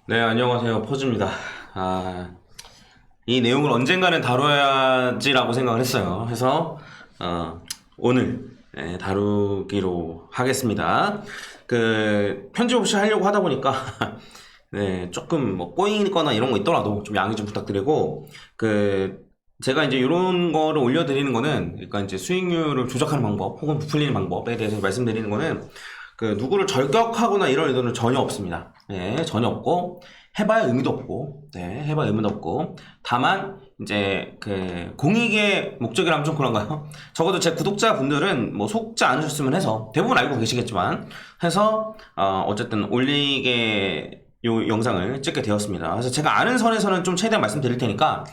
네, 안녕하세요. 포즈입니다. 이 내용을 언젠가는 다뤄야지라고 생각을 했어요. 해서, 오늘, 다루기로 하겠습니다. 편집 없이 하려고 하다 보니까, 네, 조금 뭐 꼬이거나 이런 거 있더라도 좀 양해 좀 부탁드리고, 제가 이제 이런 거를 올려드리는 거는, 그러니까 이제 수익률을 조작하는 방법, 혹은 부풀리는 방법에 대해서 말씀드리는 거는, 누구를 절격하거나 이런 의도는 전혀 없습니다. 네, 전혀 없고, 해봐야 의미도 없고, 네, 해봐야 의미도 없고, 다만, 이제, 공익의 목적이라면 좀 그런가요? 적어도 제 구독자분들은 뭐 속지 않으셨으면 해서, 대부분 알고 계시겠지만, 해서, 어쨌든 올리게 요 영상을 찍게 되었습니다. 그래서 제가 아는 선에서는 좀 최대한 말씀드릴 테니까,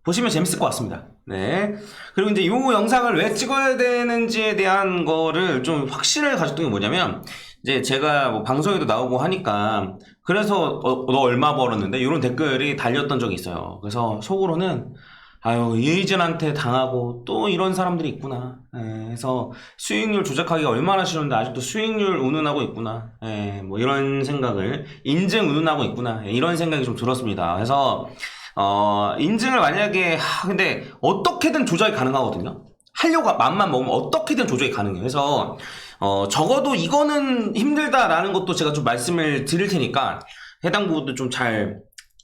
보시면 재밌을 것 같습니다. 네. 그리고 이제 이 영상을 왜 찍어야 되는지에 대한 거를 좀 확신을 가졌던 게 뭐냐면, 이제 제가 뭐 방송에도 나오고 하니까, 그래서 너 얼마 벌었는데? 이런 댓글이 달렸던 적이 있어요. 그래서 속으로는, 아유, 이에이전한테 당하고 또 이런 사람들이 있구나. 그래서 수익률 조작하기가 얼마나 싫은데 아직도 수익률 운운하고 있구나. 뭐 이런 생각을, 인증 운운하고 있구나. 이런 생각이 좀 들었습니다. 그래서, 인증을 만약에, 근데 어떻게든 조작이 가능하거든요. 하려고 맘만 먹으면 어떻게든 조작이 가능해요. 그래서, 적어도 이거는 힘들다라는 것도 제가 좀 말씀을 드릴 테니까, 해당 부분도 좀 잘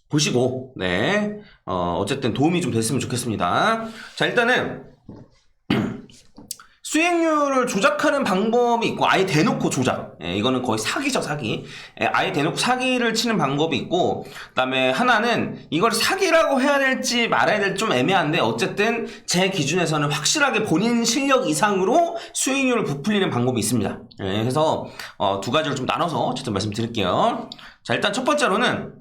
보시고, 네. 어쨌든 도움이 좀 됐으면 좋겠습니다. 자, 일단은, 수익률을 조작하는 방법이 있고 아예 대놓고 조작, 이거는 거의 사기죠. 사기. 아예 대놓고 사기를 치는 방법이 있고, 그 다음에 하나는 이걸 사기라고 해야 될지 말아야 될지 좀 애매한데 어쨌든 제 기준에서는 확실하게 본인 실력 이상으로 수익률을 부풀리는 방법이 있습니다. 그래서 두 가지를 좀 나눠서 어쨌든 말씀드릴게요. 자, 일단 첫 번째로는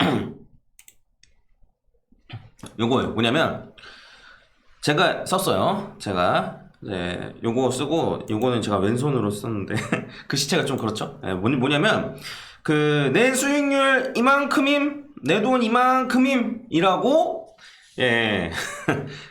요거예요. 뭐냐면 제가 썼어요. 네, 요거 쓰고, 요거는 제가 왼손으로 썼는데, 글씨체가 좀 그렇죠? 네, 뭐냐면, 내 수익률 이만큼임, 내 돈 이만큼임, 이라고, 예,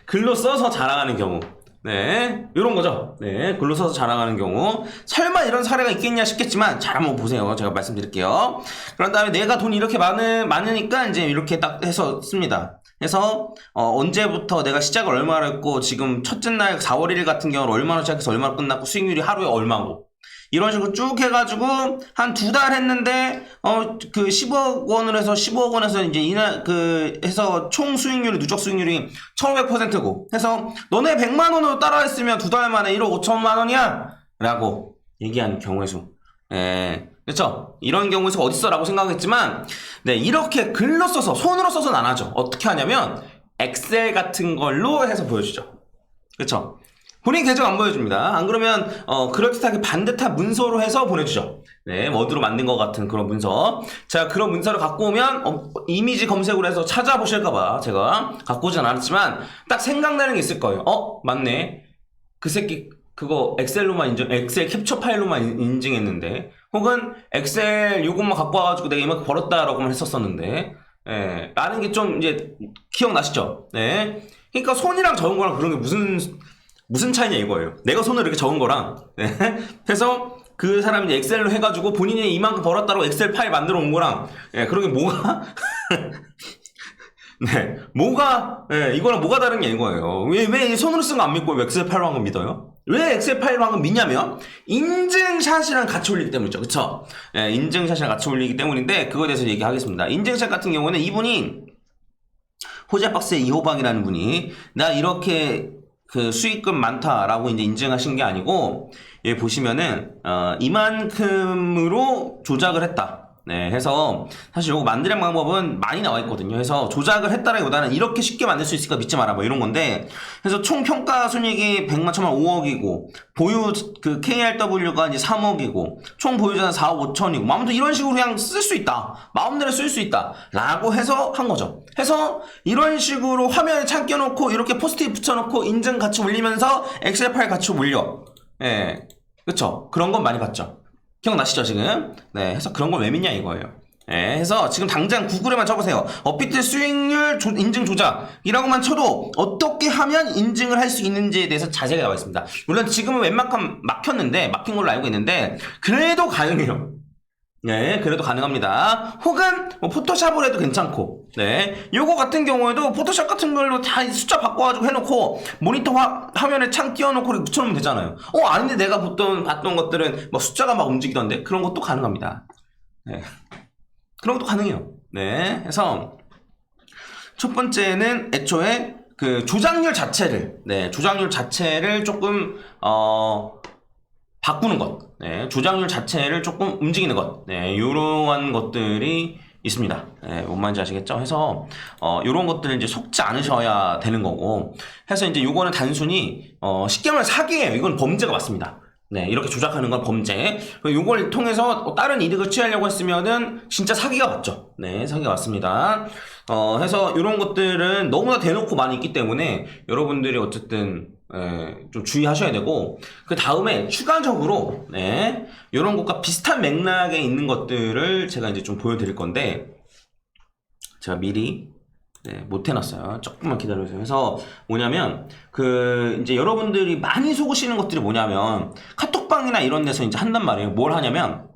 글로 써서 자랑하는 경우. 네, 요런 거죠. 네, 글로 써서 자랑하는 경우. 설마 이런 사례가 있겠냐 싶겠지만, 잘 한번 보세요. 제가 말씀드릴게요. 그런 다음에 내가 돈이 이렇게 많으니까, 이제 이렇게 딱 해서 씁니다. 해서 언제부터 내가 시작을 얼마로 했고 지금 첫째 날 4월 1일 같은 경우는 얼마로 시작해서 얼마로 끝났고 수익률이 하루에 얼마고 이런 식으로 쭉 해가지고 한 두 달 했는데 10억 원을 해서 15억 원에서 이제 해서 총 수익률이 누적 수익률이 1500%고 해서 너네 100만 원으로 따라했으면 두 달 만에 1억 5천만 원이야 라고 얘기하는 경우의 수. 그렇죠? 이런 경우에서 어딨어? 라고 생각했지만 네, 이렇게 글로 써서 손으로 써서는 안 하죠. 어떻게 하냐면 엑셀 같은 걸로 해서 보여주죠. 그렇죠? 본인 계정 안 보여줍니다. 안 그러면 그럴듯하게 반듯한 문서로 해서 보내주죠. 네, 워드로 만든 것 같은 그런 문서. 자, 그런 문서를 갖고 오면 이미지 검색으로 해서 찾아보실까봐 제가 갖고 오진 않았지만 딱 생각나는 게 있을 거예요. 맞네. 그 새끼 그거 엑셀 캡처 파일로만 인증했는데, 혹은 엑셀 요것만 갖고 와가지고 내가 이만큼 벌었다라고만 했었었는데, 라는 게 좀 이제 기억나시죠? 네. 그러니까 손이랑 적은 거랑 그런 게 무슨 차이냐 이거예요. 내가 손으로 이렇게 적은 거랑, 네. 그래서 그 사람이 이제 엑셀로 해가지고 본인이 이만큼 벌었다고 엑셀 파일 만들어 온 거랑, 그런 게 뭐가, 이거랑 뭐가 다른 게 이거예요. 왜 손으로 쓴 거 안 믿고 왜 엑셀 파일로 한 거 믿어요? 왜 엑셀 파일로 한 거 믿냐면, 인증샷이랑 같이 올리기 때문이죠. 그쵸? 인증샷이랑 같이 올리기 때문인데, 그거에 대해서 얘기하겠습니다. 인증샷 같은 경우는 이분이, 호재박스의 이호박이라는 분이, 나 이렇게 수익금 많다라고 이제 인증하신 게 아니고, 여기 보시면은, 이만큼으로 조작을 했다. 네, 해서 사실 이거 만드는 방법은 많이 나와 있거든요. 해서 조작을 했다라기보다는 이렇게 쉽게 만들 수 있을까 믿지 마라 뭐 이런 건데, 그래서 총 평가 순이익이 100만 천만 5억이고 보유 KRW가 이제 3억이고 총 보유자는 4억 5천이고 아무튼 이런 식으로 그냥 쓸 수 있다. 마음대로 쓸 수 있다. 라고 해서 한 거죠. 해서 이런 식으로 화면에 참겨놓고 이렇게 포스트잇 붙여놓고 인증 같이 올리면서 엑셀 파일 같이 올려. 그쵸? 그런 건 많이 봤죠. 기억나시죠 지금? 네, 해서 그런 걸 왜 믿냐 이거예요. 해서 지금 당장 구글에만 쳐보세요. 업비트 수익률 인증 조작이라고만 쳐도 어떻게 하면 인증을 할 수 있는지에 대해서 자세하게 나와 있습니다. 물론 지금은 웬만큼 막힌 걸로 알고 있는데 그래도 가능해요. 네, 그래도 가능합니다. 혹은 뭐 포토샵을 해도 괜찮고, 네, 요거 같은 경우에도 포토샵 같은 걸로 다 숫자 바꿔가지고 해놓고 모니터 화면에 창 띄워놓고 이렇게 붙여놓으면 되잖아요. 아닌데 내가 봤던 것들은 뭐 숫자가 막 움직이던데 그런 것도 가능합니다. 네, 그런 것도 가능해요. 네, 그래서 첫 번째는 애초에 그 조작률 자체를 조금 바꾸는 것, 네, 조작률 자체를 조금 움직이는 것, 네, 이러한 것들이 있습니다. 네, 뭔 말인지 아시겠죠? 해서 이런 것들을 이제 속지 않으셔야 되는 거고, 해서 이제 요거는 단순히 쉽게 말해 사기예요. 이건 범죄가 맞습니다. 네, 이렇게 조작하는 건 범죄. 요걸 통해서 다른 이득을 취하려고 했으면은 진짜 사기가 맞죠. 네, 사기가 맞습니다. 해서 이런 것들은 너무나 대놓고 많이 있기 때문에 여러분들이 어쨌든 좀 주의하셔야 되고, 그 다음에 추가적으로 이런 것과 비슷한 맥락에 있는 것들을 제가 이제 좀 보여드릴 건데, 제가 미리 못 해놨어요. 조금만 기다려주세요. 그래서 뭐냐면 이제 여러분들이 많이 속으시는 것들이 뭐냐면 카톡방이나 이런 데서 이제 한단 말이에요. 뭘 하냐면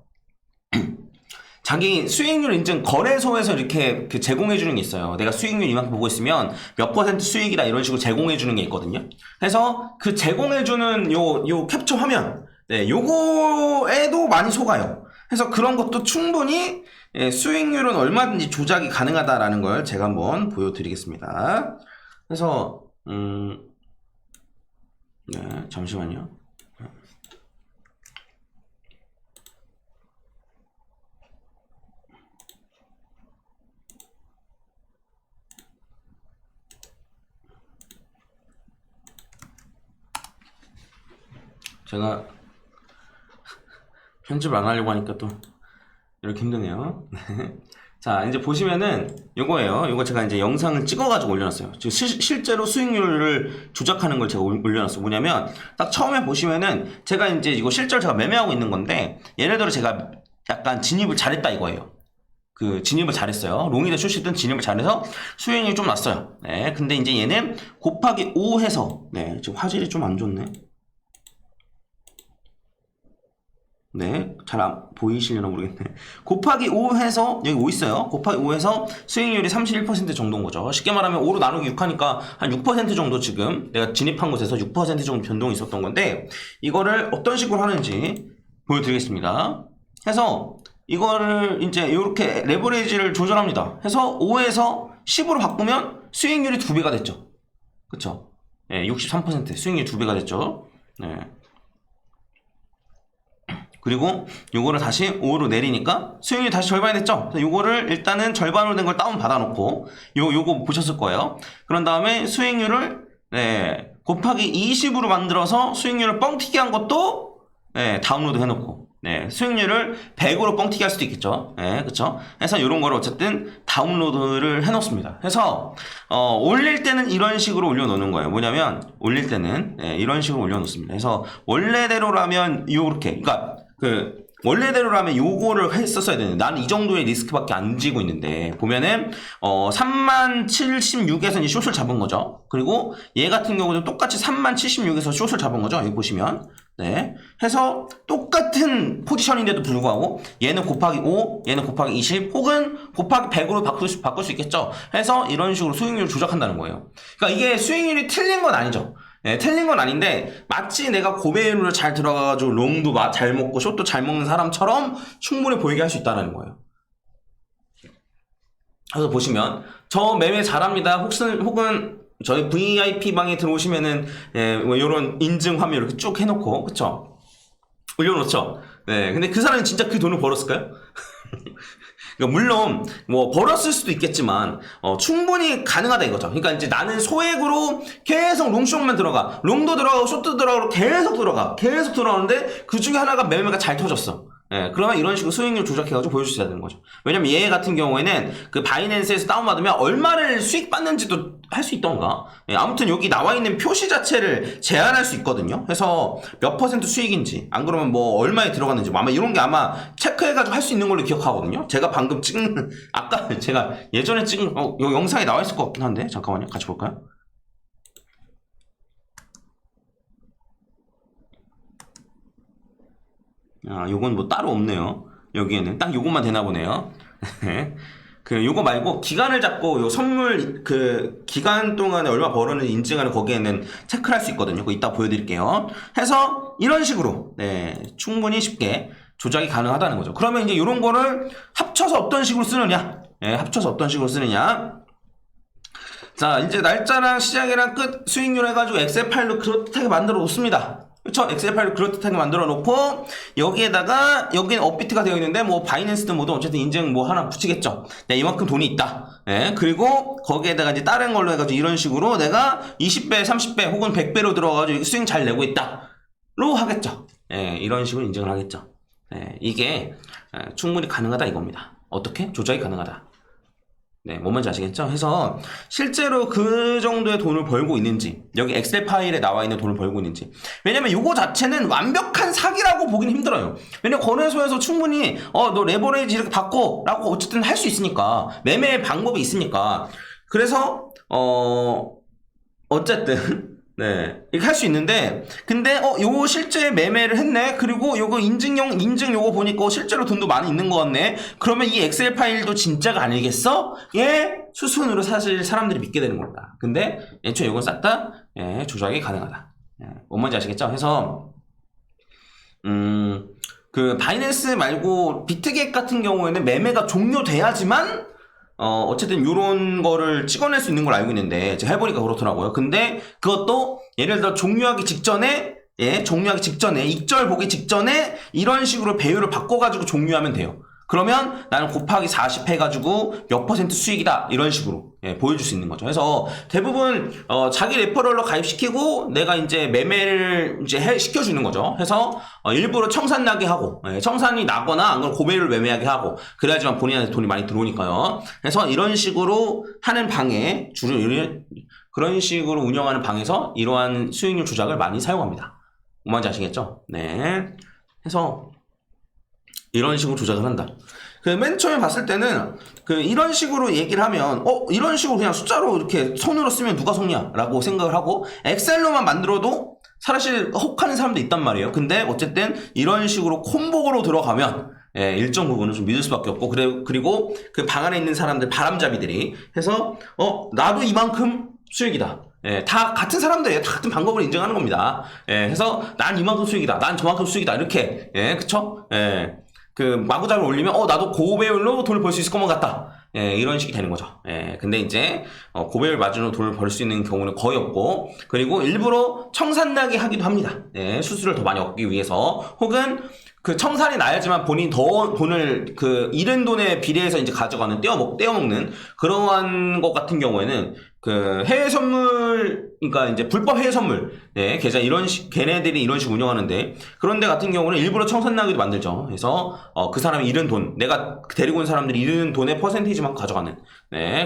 자기 수익률 인증 거래소에서 이렇게 제공해 주는 게 있어요. 내가 수익률 이만큼 보고 있으면 몇 % 수익이다 이런 식으로 제공해 주는 게 있거든요. 그래서 그 제공해 주는 요 캡처 화면, 요거에도 많이 속아요. 그래서 그런 것도 충분히 수익률은 얼마든지 조작이 가능하다라는 걸 제가 한번 보여드리겠습니다. 그래서 잠시만요. 제가 편집을 안 하려고 하니까 또 이렇게 힘드네요. 자, 이제 보시면은 요거예요. 요거 제가 이제 영상을 찍어가지고 올려놨어요. 지금 실제로 수익률을 조작하는 걸 제가 올려놨어요. 뭐냐면 딱 처음에 보시면은 제가 이제 이거 실제로 제가 매매하고 있는 건데, 예를 들어 제가 약간 진입을 잘했다 이거예요. 그 진입을 잘했어요. 롱이든 숏이든 진입을 잘해서 수익률이 좀 났어요. 네, 근데 이제 얘는 곱하기 5 해서, 지금 화질이 좀 안 좋네. 잘 보이시려나 모르겠네. 곱하기 5 해서, 여기 5 있어요. 곱하기 5 해서 수익률이 31% 정도인 거죠. 쉽게 말하면 5로 나누기 6 하니까 한 6% 정도 지금 내가 진입한 곳에서 6% 정도 변동이 있었던 건데, 이거를 어떤 식으로 하는지 보여드리겠습니다. 해서 이거를 이제 이렇게 레버리지를 조절합니다. 해서 5에서 10으로 바꾸면 수익률이 2배가 됐죠. 그쵸? 63% 수익률이 2배가 됐죠. 그리고 요거를 다시 5로 내리니까 수익률이 다시 절반이 됐죠. 그래서 요거를 일단은 절반으로 된 걸 다운 받아놓고 요거 보셨을 거예요. 그런 다음에 수익률을 곱하기 20으로 만들어서 수익률을 뻥튀기 한 것도 다운로드 해놓고 수익률을 100으로 뻥튀기 할 수도 있겠죠. 그쵸? 해서 이런 거를 어쨌든 다운로드를 해놓습니다. 해서 올릴 때는 이런 식으로 올려놓는 거예요. 뭐냐면 올릴 때는 이런 식으로 올려놓습니다. 그래서 원래대로라면 요렇게, 그러니까 원래대로라면 요거를 했었어야 되는데, 나는 이 정도의 리스크밖에 안 지고 있는데, 보면은 3만76에서 숏을 잡은 거죠. 그리고 얘 같은 경우도 똑같이 3만76에서 숏을 잡은 거죠. 여기 보시면 해서 똑같은 포지션인데도 불구하고 얘는 곱하기 5, 얘는 곱하기 20, 혹은 곱하기 100으로 바꿀 수 있겠죠. 해서 이런 식으로 수익률을 조작한다는 거예요. 그러니까 이게 수익률이 틀린 건 아니죠. 틀린 건 아닌데, 마치 내가 고배율로 잘 들어가가지고 롱도 잘 먹고 숏도 잘 먹는 사람처럼 충분히 보이게 할 수 있다는 거예요. 그래서 보시면 저 매매 잘합니다. 혹은 저희 VIP 방에 들어오시면은 뭐 이런 인증 화면 이렇게 쭉 해놓고, 그쵸? 올려놓죠. 근데 그 사람이 진짜 그 돈을 벌었을까요? 그러니까 물론 뭐 벌었을 수도 있겠지만 충분히 가능하다 이거죠. 그러니까 이제 나는 소액으로 계속 롱숏만 들어가, 롱도 들어가고 숏도 들어가고 계속 들어가는데 그 중에 하나가 매매가 잘 터졌어. 그러면 이런 식으로 수익률 조작해가지고 보여줄 수 있어야 되는 거죠. 왜냐면 얘 같은 경우에는 그 바이낸스에서 다운받으면 얼마를 수익 받는지도 할 수 있던가. 아무튼 여기 나와 있는 표시 자체를 제한할 수 있거든요. 그래서 몇 % 수익인지, 안 그러면 뭐 얼마에 들어갔는지, 아마 이런 게 아마 체크해가지고 할 수 있는 걸로 기억하거든요. 제가 방금 찍은, 아까 제가 예전에 찍은, 요 영상에 나와 있을 것 같긴 한데, 잠깐만요. 같이 볼까요? 요건 뭐 따로 없네요. 여기에는 딱 요것만 되나 보네요. 그 요거 말고 기간을 잡고 요 선물 그 기간 동안에 얼마 벌었는지 인증하는 거기에는 체크를 할 수 있거든요. 그거 이따 보여드릴게요. 해서 이런 식으로 네, 충분히 쉽게 조작이 가능하다는 거죠. 그러면 이제 이런 거를 합쳐서 어떤 식으로 쓰느냐? 네, 합쳐서 어떤 식으로 쓰느냐? 자, 이제 날짜랑 시작이랑 끝 수익률 해가지고 엑셀 파일로 그럴듯하게 만들어 놓습니다. 그쵸? 엑셀 파일로 그럴듯하게 만들어 놓고 여기에다가 여기는 업비트가 되어 있는데 뭐 바이낸스든 뭐든 어쨌든 인증 뭐 하나 붙이겠죠. 네, 이만큼 돈이 있다. 예, 그리고 거기에다가 이제 다른 걸로 해가지고 이런 식으로 내가 20배, 30배 혹은 100배로 들어가가지고 수익 잘 내고 있다로 하겠죠. 예, 이런 식으로 인증을 하겠죠. 예, 이게 충분히 가능하다 이겁니다. 어떻게? 조작이 가능하다. 네, 뭔 말인지 아시겠죠? 해서 실제로 그 정도의 돈을 벌고 있는지 여기 엑셀 파일에 나와 있는 돈을 벌고 있는지 왜냐면 이거 자체는 완벽한 사기라고 보기는 힘들어요. 왜냐면 거래소에서 충분히 너 레버리지 이렇게 받고 라고 어쨌든 할 수 있으니까 매매 방법이 있으니까 그래서 어쨌든 네, 이렇게 할 수 있는데, 근데, 요거 실제 매매를 했네? 그리고 요거 인증 요거 보니까 실제로 돈도 많이 있는 것 같네? 그러면 이 엑셀 파일도 진짜가 아니겠어? 예, 수순으로 사실 사람들이 믿게 되는 겁니다. 근데, 애초에 요건 싹 다, 예, 조작이 가능하다. 예, 뭔 말인지 아시겠죠? 해서, 그, 바이낸스 말고 비트겟 같은 경우에는 매매가 종료돼야지만, 어쨌든 요런 거를 찍어낼 수 있는 걸 알고 있는데 제가 해보니까 그렇더라고요. 근데 그것도 예를 들어 종료하기 직전에 종료하기 직전에 익절 보기 직전에 이런 식으로 배율을 바꿔가지고 종료하면 돼요. 그러면 나는 곱하기 40 해가지고 몇 퍼센트 수익이다 이런 식으로 보여줄 수 있는 거죠. 그래서 대부분 자기 레퍼럴로 가입시키고 내가 이제 매매를 이제 시켜주는 거죠. 해서 일부러 청산 나게 하고 청산이 나거나 안 그러면 고배율을 매매하게 하고 그래야지만 본인한테 돈이 많이 들어오니까요. 그래서 이런 식으로 하는 방에 주로 그런 식으로 운영하는 방에서 이러한 수익률 조작을 많이 사용합니다. 뭔지 아시겠죠? 네. 해서 이런 식으로 조작을 한다. 그 맨 처음에 봤을 때는 그 이런 식으로 얘기를 하면 이런 식으로 그냥 숫자로 이렇게 손으로 쓰면 누가 속냐 라고 생각을 하고 엑셀로만 만들어도 사실 혹하는 사람도 있단 말이에요. 근데 어쨌든 이런 식으로 콤보로 들어가면 일정 부분은 좀 믿을 수밖에 없고 그리고 그 방 안에 있는 사람들 바람잡이들이 해서 나도 이만큼 수익이다. 다 같은 사람들이에요. 다 같은 방법을 인정하는 겁니다. 해서 난 이만큼 수익이다. 난 저만큼 수익이다. 이렇게 그쵸? 그 마구잡이를 올리면 나도 고배율로 돈을 벌 수 있을 것만 같다. 이런 식이 되는 거죠. 근데 이제 고배율 마진으로 돈을 벌 수 있는 경우는 거의 없고 그리고 일부러 청산나게 하기도 합니다. 수수료를 더 많이 얻기 위해서 혹은 그 청산이 나야지만 본인이 더 돈을 그 잃은 돈에 비례해서 이제 가져가는 떼어먹는 그러한 것 같은 경우에는 그 해외 선물 그러니까 이제 불법 해외 선물 계좌 걔네들이 이런 식 운영하는데 그런 데 같은 경우는 일부러 청산나기도 만들죠. 그래서 그 사람이 잃은 돈 내가 데리고 온 사람들이 잃은 돈의 퍼센테이지만 가져가는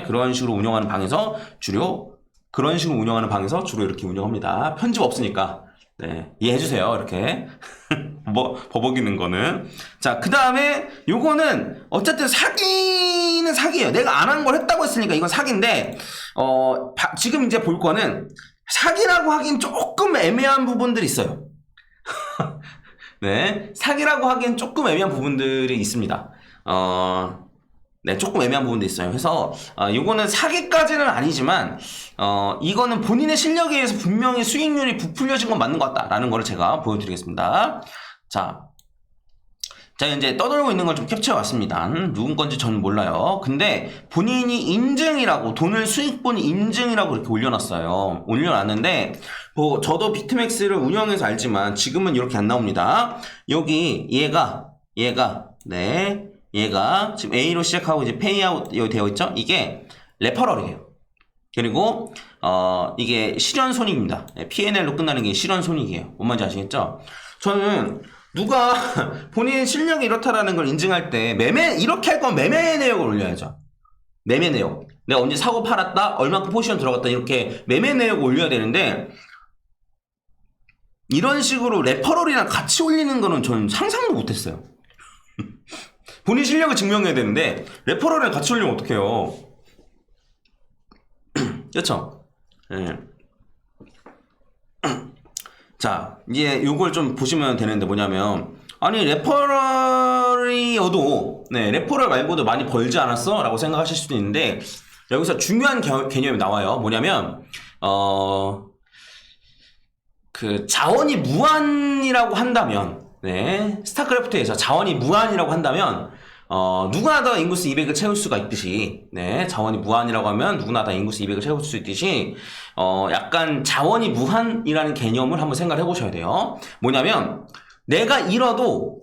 그런 식으로 운영하는 방에서 주로 이렇게 운영합니다. 편집 없으니까 이해해주세요. 이렇게 버벅이는 거는. 자, 그 다음에 요거는 어쨌든 사기는 사기예요. 내가 안 한 걸 했다고 했으니까 이건 사기인데 지금 이제 볼 거는 사기라고 하긴 조금 애매한 부분들이 있어요. 사기라고 하기엔 조금 애매한 부분들이 있습니다. 조금 애매한 부분도 있어요. 그래서 이거는 사기까지는 아니지만 이거는 본인의 실력에 의해서 분명히 수익률이 부풀려진 건 맞는 것 같다라는 거를 제가 보여드리겠습니다. 자, 이제 떠돌고 있는 걸 좀 캡처해 왔습니다. 누군 건지 저는 몰라요. 근데 본인이 인증이라고 돈을 수익 본 인증이라고 이렇게 올려놨는데 뭐 저도 비트맥스를 운영해서 알지만 지금은 이렇게 안 나옵니다. 여기 얘가 지금 A로 시작하고 이제 페이아웃 되어 있죠? 이게 레퍼럴이에요. 그리고 이게 실현손익입니다. P&L로 끝나는 게 실현손익이에요. 뭔 말인지 아시겠죠? 저는 누가 본인 실력이 이렇다라는 걸 인증할 때 이렇게 할 거면 매매 내역을 올려야죠. 매매 내역. 내가 언제 사고 팔았다, 얼마큼 포지션 들어갔다 이렇게 매매 내역을 올려야 되는데 이런 식으로 레퍼럴이랑 같이 올리는 거는 저는 상상도 못했어요. 본인 실력을 증명해야 되는데 레퍼럴이랑 같이 올리면 어떡해요. 그렇죠? 자, 이제 요걸 좀 보시면 되는데 뭐냐면 아니 레퍼럴이어도 네 레퍼럴 말고도 많이 벌지 않았어? 라고 생각하실 수도 있는데 여기서 중요한 개념이 나와요. 뭐냐면 그 자원이 무한이라고 한다면 네 스타크래프트에서 자원이 무한이라고 한다면 누구나 다 인구수 200을 채울 수가 있듯이 네 자원이 무한이라고 하면 누구나 다 인구수 200을 채울 수 있듯이 약간 자원이 무한이라는 개념을 한번 생각을 해보셔야 돼요. 뭐냐면 내가 잃어도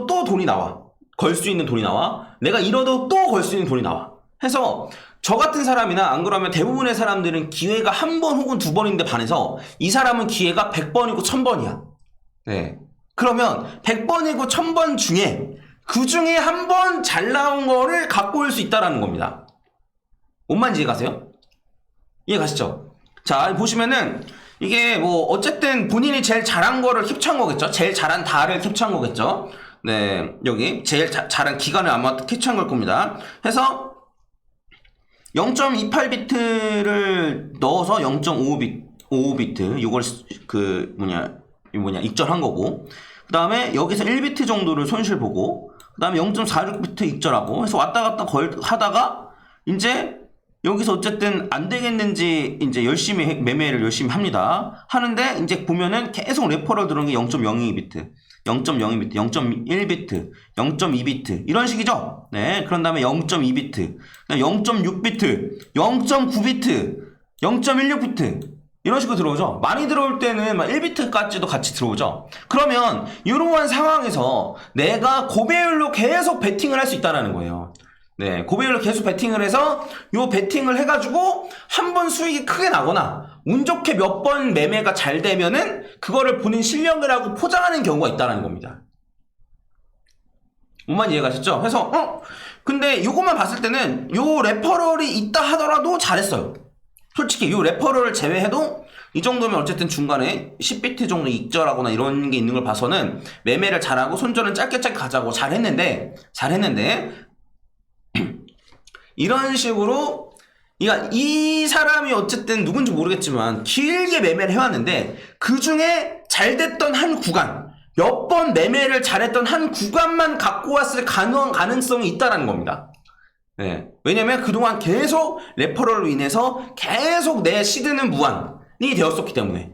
또 돈이 나와. 걸 수 있는 돈이 나와. 내가 잃어도 또 걸 수 있는 돈이 나와. 해서 저 같은 사람이나 안 그러면 대부분의 사람들은 기회가 한 번 혹은 두 번인데 반해서 이 사람은 기회가 100번이고 1000번이야. 네. 그러면 100번이고 1000번 중에 그 중에 한 번 잘 나온 거를 갖고 올 수 있다라는 겁니다. 뭔 말인지 이해가세요? 이해가시죠? 자, 보시면은 이게 뭐 어쨌든 본인이 제일 잘한 거를 캡처한 거겠죠? 제일 잘한 달을 캡처한 거겠죠? 네, 여기 제일 잘한 기간을 아마 캡처한 걸 겁니다. 해서 0.28비트를 넣어서 0.55비트 이걸 그 익절한 거고 그 다음에 여기서 1비트 정도를 손실 보고 그 다음에 0.46비트 익절하고 해서 왔다 갔다 하다가 이제 여기서 어쨌든 안 되겠는지 이제 열심히 매매를 열심히 합니다. 하는데 이제 보면은 계속 레퍼럴 들어온 게 0.02비트, 0.02비트, 0.1비트, 0.2비트 이런 식이죠. 네, 그런 다음에 0.2비트, 0.6비트, 0.9비트, 0.16비트 이런 식으로 들어오죠. 많이 들어올 때는 막 1비트까지도 같이 들어오죠. 그러면 이러한 상황에서 내가 고배율로 계속 베팅을 할 수 있다는 거예요. 네, 고배율로 계속 베팅을 해서 요 베팅을 해가지고 한 번 수익이 크게 나거나 운 좋게 몇 번 매매가 잘 되면은 그거를 본인 실력이라고 포장하는 경우가 있다는 겁니다. 뭔만 이해가셨죠? 그래서 근데 요것만 봤을 때는 요 레퍼럴이 있다 하더라도 잘했어요. 솔직히 요 레퍼럴을 제외해도 이 정도면 어쨌든 중간에 10비트 정도 익절하거나 이런 게 있는 걸 봐서는 매매를 잘하고 손절은 짧게 가자고 잘했는데 이런 식으로 이 사람이 어쨌든 누군지 모르겠지만 길게 매매를 해왔는데 그 중에 잘 됐던 한 구간 몇 번 매매를 잘했던 한 구간만 갖고 왔을 가능성이 있다는 겁니다. 네. 왜냐면 그동안 계속 레퍼럴로 인해서 계속 내 시드는 무한이 되었었기 때문에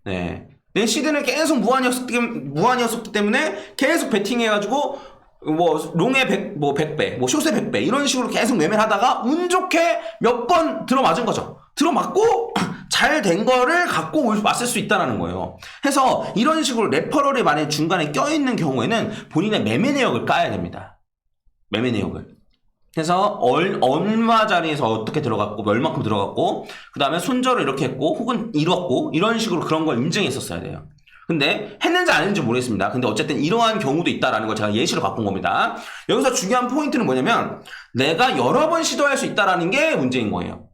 네. 내 시드는 계속 무한이었기 때문에 계속 베팅해가지고 뭐 롱의 100배, 뭐 숏의 100배 이런 식으로 계속 매매를 하다가 운 좋게 몇 번 들어맞은 거죠. 들어맞고 잘 된 거를 갖고 왔을 수 있다는 거예요. 해서 이런 식으로 레퍼럴이 만약에 중간에 껴있는 경우에는 본인의 매매 내역을 까야 됩니다. 매매 내역을. 그래서 얼마 자리에서 어떻게 들어갔고 얼마큼 들어갔고 그 다음에 손절을 이렇게 했고 혹은 이뤘고 이런 식으로 그런 걸 인증했었어야 돼요. 근데 했는지 안 했는지 모르겠습니다. 근데 어쨌든 이러한 경우도 있다라는 걸 제가 예시로 갖고 온 겁니다. 여기서 중요한 포인트는 뭐냐면 내가 여러 번 시도할 수 있다라는 게 문제인 거예요.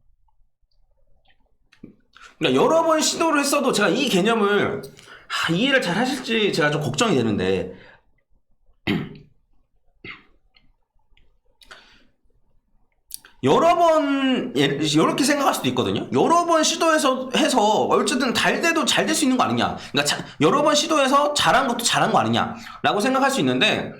그러니까 여러 번 시도를 했어도 제가 이 개념을 이해를 잘 하실지 제가 좀 걱정이 되는데 여러 번 이렇게 생각할 수도 있거든요. 여러 번 시도해서 어쨌든 잘 돼도 잘 될 수 있는 거 아니냐. 그러니까 여러 번 시도해서 잘한 것도 잘한 거 아니냐라고 생각할 수 있는데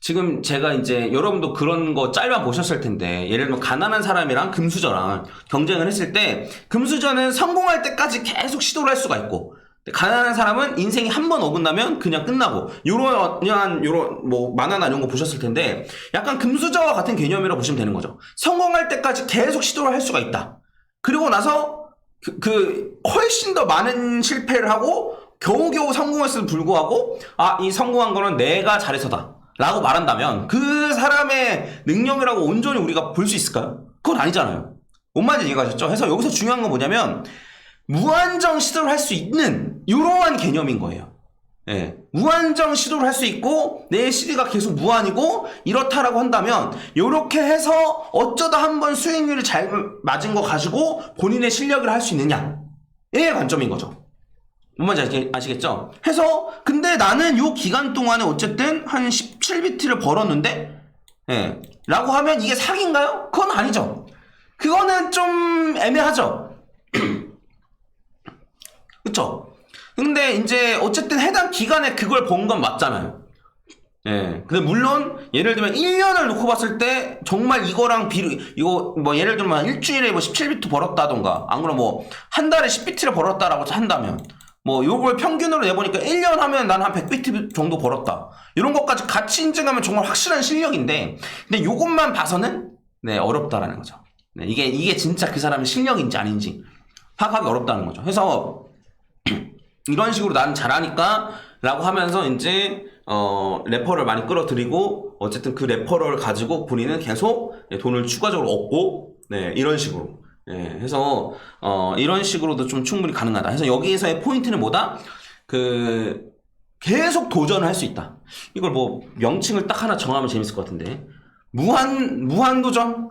지금 제가 이제 여러분도 그런 거 짤만 보셨을 텐데 예를 들면 가난한 사람이랑 금수저랑 경쟁을 했을 때 금수저는 성공할 때까지 계속 시도를 할 수가 있고 가난한 사람은 인생이 한 번 어긋나면 그냥 끝나고 요런 뭐 만화나 이런 거 보셨을 텐데 약간 금수저와 같은 개념이라고 보시면 되는 거죠. 성공할 때까지 계속 시도를 할 수가 있다. 그리고 나서 훨씬 더 많은 실패를 하고 겨우겨우 성공했음에도 불구하고 이 성공한 거는 내가 잘해서다 라고 말한다면 그 사람의 능력이라고 온전히 우리가 볼 수 있을까요? 그건 아니잖아요. 뭔 말인지 이해가셨죠? 그래서 여기서 중요한 건 뭐냐면 무한정 시도를 할 수 있는 이러한 개념인 거예요. 예, 무한정 시도를 할 수 있고 내 시드가 계속 무한이고 이렇다라고 한다면 이렇게 해서 어쩌다 한번 수익률이 잘 맞은 거 가지고 본인의 실력을 할 수 있느냐의 관점인 거죠. 뭔 말인지 아시겠죠? 해서 근데 나는 요 기간 동안에 어쨌든 한 17비트를 벌었는데 라고 하면 이게 사기인가요? 그건 아니죠. 그거는 좀 애매하죠. 그쵸? 근데 이제 어쨌든 해당 기간에 그걸 번 건 맞잖아요. 예. 근데 물론 예를 들면 1년을 놓고 봤을 때 정말 이거랑 이거 뭐 예를 들면 일주일에 뭐 17비트 벌었다던가 안 그러면 뭐 한 달에 10비트를 벌었다라고 한다면 뭐 요걸 평균으로 내보니까 1년 하면 난 한 100비트 정도 벌었다. 이런 것까지 같이 인증하면 정말 확실한 실력인데 근데 요것만 봐서는 네, 어렵다라는 거죠. 네, 이게 진짜 그 사람의 실력인지 아닌지 파악하기 어렵다는 거죠. 그래서 이런 식으로 난 잘하니까 라고 하면서 이제 레퍼럴 많이 끌어들이고 어쨌든 그 레퍼럴 가지고 본인은 계속 돈을 추가적으로 얻고 네, 이런 식으로 해서 이런 식으로도 좀 충분히 가능하다. 그래서 여기에서의 포인트는 뭐다? 계속 도전을 할 수 있다. 이걸 뭐 명칭을 딱 하나 정하면 재밌을 것 같은데 무한도전?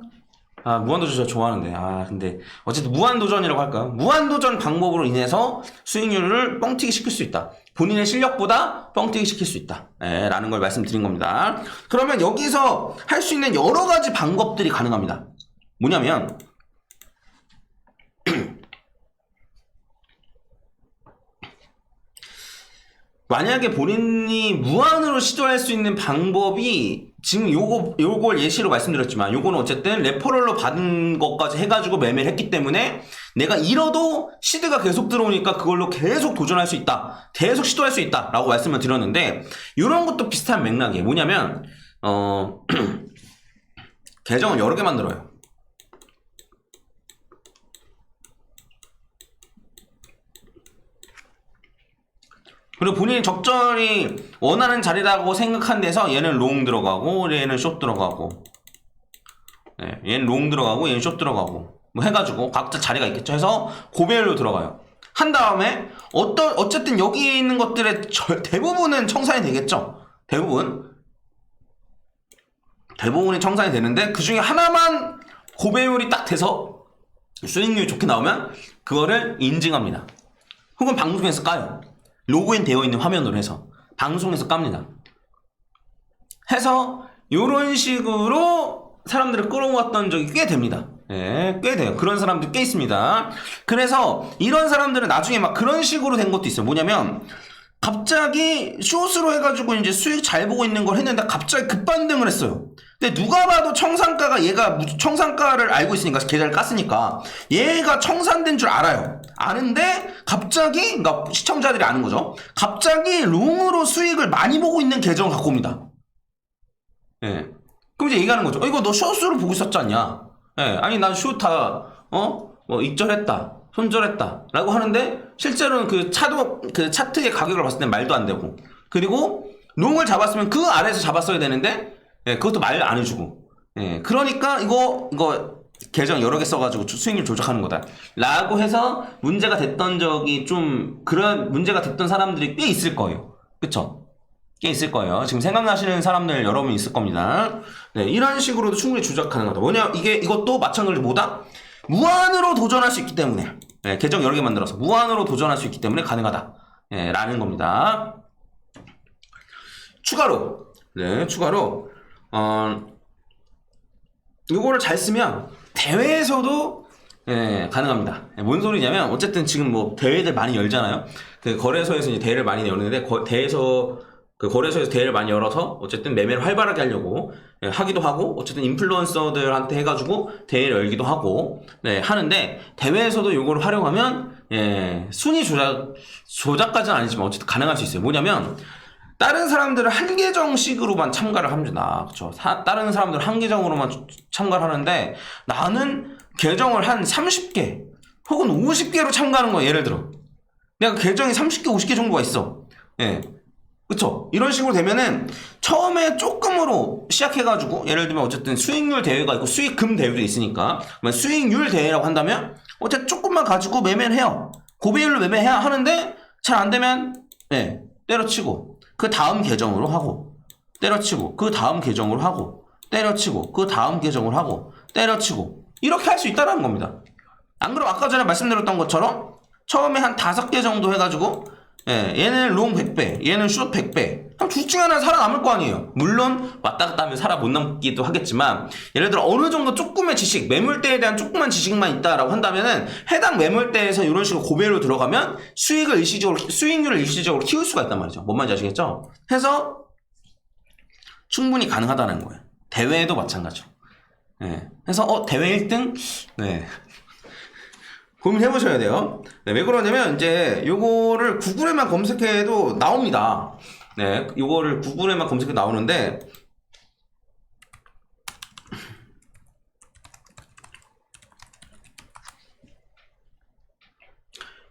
무한도전 저 좋아하는데. 근데 어쨌든 무한도전이라고 할까요? 무한도전 방법으로 인해서 수익률을 뻥튀기 시킬 수 있다. 본인의 실력보다 뻥튀기 시킬 수 있다. 라는 걸 말씀드린 겁니다. 그러면 여기서 할 수 있는 여러 가지 방법들이 가능합니다. 뭐냐면 만약에 본인이 무한으로 시도할 수 있는 방법이 지금 요걸 예시로 말씀드렸지만 요거는 어쨌든 레퍼럴로 받은 것까지 해가지고 매매를 했기 때문에 내가 잃어도 시드가 계속 들어오니까 그걸로 계속 도전할 수 있다. 계속 시도할 수 있다. 라고 말씀을 드렸는데 이런 것도 비슷한 맥락이에요. 뭐냐면 계정을 여러 개 만들어요. 그리고 본인이 적절히 원하는 자리라고 생각한 데서 얘는 롱 들어가고 얘는 숏 들어가고 얘는 롱 들어가고 얘는 숏 들어가고 뭐 해가지고 각자 자리가 있겠죠. 해서 고배율로 들어가요. 한 다음에 어쨌든 여기에 있는 것들의 대부분은 청산이 되겠죠. 대부분이 청산이 되는데 그 중에 하나만 고배율이 딱 돼서 수익률이 좋게 나오면 그거를 인증합니다. 혹은 방송에서 까요. 로그인 되어 있는 화면으로 해서 방송에서 깝니다. 해서 이런 식으로 사람들을 끌어모았던 적이 꽤 됩니다. 꽤 돼요. 그런 사람들 꽤 있습니다. 그래서 이런 사람들은 나중에 막 그런 식으로 된 것도 있어요. 뭐냐면 갑자기 숏으로 해가지고 이제 수익 잘 보고 있는 걸 했는데 갑자기 급반등을 했어요. 근데 누가 봐도 청산가가 얘가 청산가를 알고 있으니까 계좌를 깠으니까 얘가 청산된 줄 알아요. 아는데 갑자기 그러니까 시청자들이 아는 거죠. 갑자기 롱으로 수익을 많이 보고 있는 계정을 갖고 옵니다. 그럼 이제 얘기하는 거죠. 이거 너 숏으로 보고 있었지 않냐? 아니 난 숏 다 뭐 익절했다. 손절했다 라고 하는데 실제로는 그 차트의 가격을 봤을 땐 말도 안 되고 그리고 롱을 잡았으면 그 아래에서 잡았어야 되는데 그것도 말 안 해주고 그러니까 이거 계정 여러 개 써가지고 수익률 조작하는 거다 라고 해서 문제가 됐던 적이 좀 그런 문제가 됐던 사람들이 꽤 있을 거예요. 그쵸? 꽤 있을 거예요. 지금 생각나시는 사람들 여러 분 있을 겁니다. 이런 식으로도 충분히 조작 가능하다. 뭐냐 이것도 마찬가지로 뭐다? 무한으로 도전할 수 있기 때문에 계정 여러 개 만들어서 무한으로 도전할 수 있기 때문에 가능하다 라는 겁니다. 추가로 이거를 잘 쓰면 대회에서도 가능합니다. 뭔 소리냐면 어쨌든 지금 뭐 대회들 많이 열잖아요. 그 거래소에서 이제 대회를 많이 여는데 거래소에서 대회를 많이 열어서 어쨌든 매매를 활발하게 하려고 하기도 하고 어쨌든 인플루언서들한테 해가지고 대회를 열기도 하고 하는데 대회에서도 이걸 활용하면 순위 조작까지는 아니지만 어쨌든 가능할 수 있어요. 뭐냐면 다른 사람들은 한 계정씩으로만 참가를 합니다. 그쵸? 다른 사람들은 한 계정으로만 참가를 하는데 나는 계정을 한 30개 혹은 50개로 참가하는 거야. 예를 들어 내가 계정이 30개 50개 정도가 있어. 그쵸? 이런 식으로 되면은 처음에 조금으로 시작해가지고 예를 들면 어쨌든 수익률 대회가 있고 수익금 대회도 있으니까 수익률 대회라고 한다면 어쨌든 조금만 가지고 매매를 해요. 고배율로 매매해야 하는데 잘 안되면 때려치고 그 다음 계정으로 하고 때려치고 그 다음 계정으로 하고 때려치고 그 다음 계정으로 하고 때려치고 이렇게 할 수 있다는 겁니다. 안 그럼 아까 전에 말씀드렸던 것처럼 처음에 한 5개 정도 해가지고 얘는 롱 100배, 얘는 숏 100배. 그럼 둘 중에 하나는 살아남을 거 아니에요. 물론 왔다 갔다 하면 살아 못 남기도 하겠지만 예를 들어 어느 정도 조금의 지식, 매물대에 대한 조그만 지식만 있다라고 한다면은 해당 매물대에서 이런 식으로 고배로 들어가면 수익률을 일시적으로 키울 수가 있단 말이죠. 뭔 말인지 아시겠죠? 해서 충분히 가능하다는 거예요. 대회에도 마찬가지로. 해서 대회 1등? 네. 고민해보셔야 돼요. 네, 왜 그러냐면 이제 요거를 구글에만 검색해도 나옵니다. 네, 요거를 구글에만 검색해 나오는데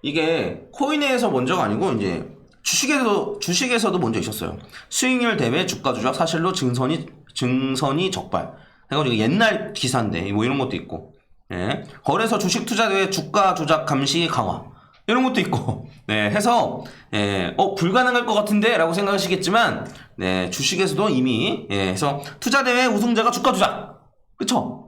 이게 코인에서 먼저가 아니고 이제 주식에서도 먼저 있었어요. 수익률 대비 주가 조작 사실로 증선이 적발. 해가지고 옛날 기사인데 뭐 이런 것도 있고. 네. 거래소 주식 투자 대회 주가 조작 감시 강화. 이런 것도 있고. 네. 해서 불가능할 것 같은데 라고 생각하시겠지만 네, 주식에서도 이미 해서 투자 대회 우승자가 주가 조작. 그쵸?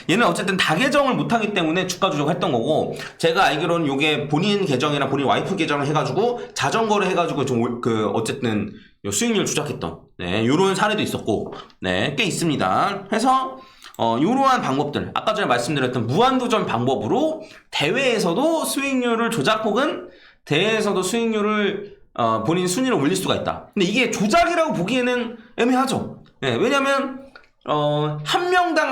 얘는 어쨌든 다 계정을 못하기 때문에 주가 조작을 했던 거고, 제가 알기로는 요게 본인 계정이나 본인 와이프 계정을 해가지고 자전거를 해가지고 좀 어쨌든 수익률 조작했던 요런 사례도 있었고, 꽤 있습니다. 해서 요러한 방법들, 아까 전에 말씀드렸던 무한도전 방법으로 대회에서도 수익률을 조작 혹은 대회에서도 수익률을 본인 순위를 올릴 수가 있다. 근데 이게 조작이라고 보기에는 애매하죠. 왜냐면 한 명당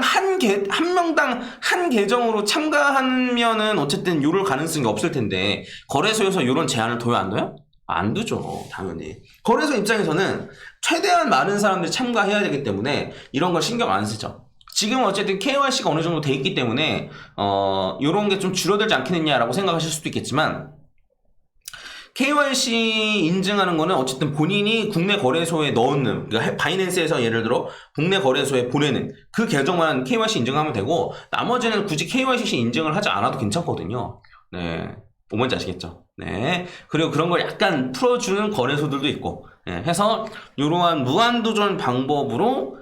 한 계정으로 참가하면은 어쨌든 요럴 가능성이 없을 텐데, 거래소에서 요런 제한을 둬요, 안 둬요? 안 두죠, 당연히. 거래소 입장에서는 최대한 많은 사람들이 참가해야 되기 때문에 이런 걸 신경 안 쓰죠. 지금 어쨌든 KYC가 어느 정도 돼 있기 때문에 요런 게 좀 줄어들지 않겠느냐라고 생각하실 수도 있겠지만, KYC 인증하는 거는 어쨌든 본인이 국내 거래소에 넣는, 그러니까 바이낸스에서 예를 들어 국내 거래소에 보내는 그 계정만 KYC 인증하면 되고, 나머지는 굳이 KYC 인증을 하지 않아도 괜찮거든요. 네. 뭔지 아시겠죠? 네. 그리고 그런 걸 약간 풀어주는 거래소들도 있고, 해서 이러한 무한도전 방법으로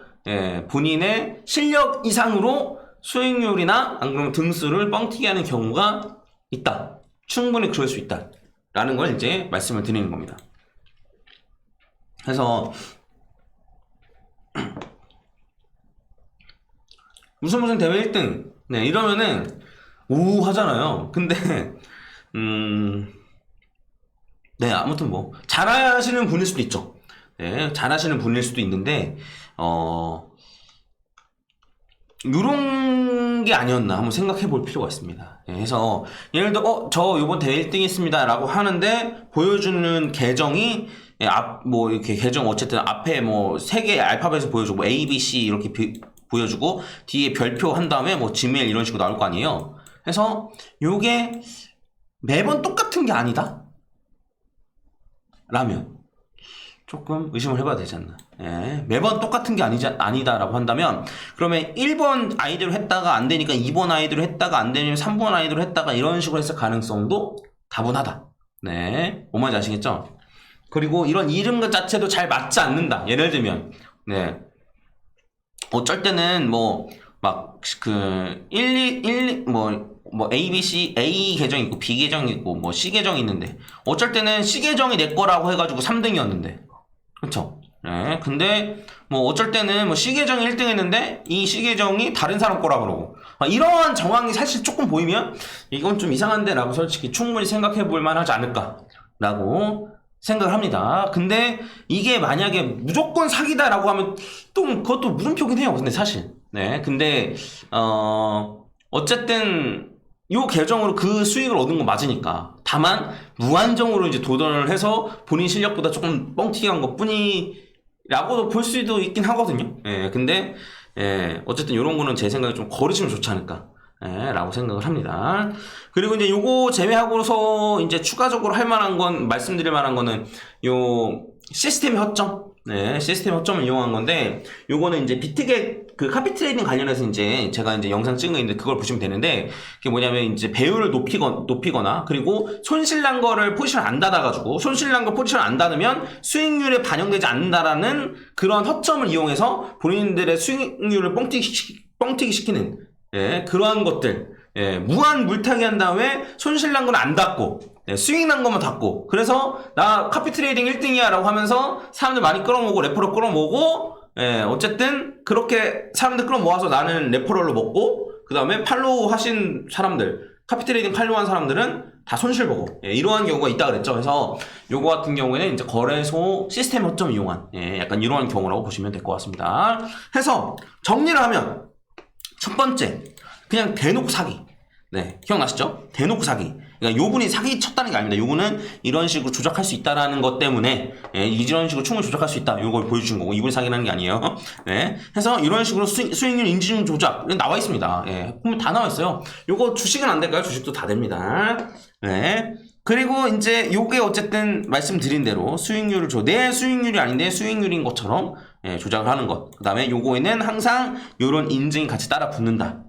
본인의 실력 이상으로 수익률이나 안 그러면 등수를 뻥튀기 하는 경우가 있다. 충분히 그럴 수 있다. 라는 걸 이제 말씀을 드리는 겁니다. 그래서 무슨 대회 1등 이러면은 오 하잖아요. 근데 아무튼 뭐 잘하시는 분일 수도 있죠. 잘하시는 분일 수도 있는데 요런 게 아니었나 한번 생각해 볼 필요가 있습니다. 그래서 예를 들어 저 요번 대회 1등 했습니다 라고 하는데 보여주는 계정이 뭐 이렇게 계정 어쨌든 앞에 뭐 3개 알파벳을 보여주고 A, B, C 이렇게 보여주고 뒤에 별표 한 다음에 뭐 지메일 이런 식으로 나올 거 아니에요. 그래서 요게 매번 똑같은 게 아니다 라면 조금 의심을 해봐야 되지 않나. 매번 똑같은 게 아니다라고 한다면, 그러면 1번 아이디로 했다가 안 되니까 2번 아이디로 했다가 안 되면 3번 아이디로 했다가 이런 식으로 했을 가능성도 다분하다. 뭔 말인지 아시겠죠? 그리고 이런 이름 자체도 잘 맞지 않는다. 예를 들면, 어쩔 때는 뭐 A, B, C, A 계정이 있고 B 계정이 있고 뭐 C 계정이 있는데, 어쩔 때는 C 계정이 내 거라고 해가지고 3등이었는데, 그쵸? 근데 뭐 어쩔 때는 뭐 C 계정이 1등 했는데 이 C 계정이 다른 사람 거라 그러고, 이러한 정황이 사실 조금 보이면 이건 좀 이상한데 라고 솔직히 충분히 생각해 볼 만하지 않을까 라고 생각을 합니다. 근데 이게 만약에 무조건 사기다 라고 하면 또 그것도 물음표긴 해요. 근데 사실 근데 어쨌든 요 계정으로 그 수익을 얻은 건 맞으니까, 다만 무한정으로 이제 도전을 해서 본인 실력보다 조금 뻥튀기한 것 뿐이라고도 볼 수도 있긴 하거든요. 근데 어쨌든 요런 거는 제 생각에 좀 거르시면 좋지 않을까 라고 생각을 합니다. 그리고 이제 요거 제외하고서 이제 추가적으로 할 만한 건, 말씀드릴 만한 거는 요 시스템 허점, 시스템 허점을 이용한 건데, 요거는 이제 비트겟 그 카피 트레이딩 관련해서 이제 제가 이제 영상 찍은 거 있는데 그걸 보시면 되는데, 그게 뭐냐면 이제 배율을 높이거나 그리고 손실난 거를 포지션 안 닫아가지고, 손실난 거 포지션 안 닫으면 수익률에 반영되지 않는다라는 그런 허점을 이용해서 본인들의 수익률을 뻥튀기 시키는 그러한 것들, 무한 물타기 한 다음에 손실 난 건 안 닫고 수익 난 것만 닫고 그래서 나 카피 트레이딩 1등이야 라고 하면서 사람들 많이 끌어모으고 레퍼럴 끌어모으고 어쨌든 그렇게 사람들 끌어모아서 나는 레퍼럴로 먹고 그 다음에 팔로우 하신 사람들 카피 트레이딩 팔로우 한 사람들은 다 손실 보고 이러한 경우가 있다 그랬죠. 그래서 요거 같은 경우에는 이제 거래소 시스템 허점 이용한 약간 이러한 경우라고 보시면 될 것 같습니다. 해서 정리를 하면 첫 번째 그냥 대놓고 사기. 기억나시죠? 대놓고 사기. 그러니까 요분이 사기 쳤다는 게 아닙니다. 요분은 이런 식으로 조작할 수 있다라는 것 때문에 이런 식으로 충분히 조작할 수 있다. 요걸 보여주신 거고 이분이 사기라는 게 아니에요. 해서 이런 식으로 수익률 인지중 조작 나와 있습니다. 보면 다 나와 있어요. 요거 주식은 안 될까요? 주식도 다 됩니다. 그리고 이제 요게 어쨌든 말씀드린 대로 수익률을 내 수익률이 아닌데 수익률인 것처럼 조작을 하는 것. 그 다음에 요거에는 항상 요런 인증이 같이 따라 붙는다.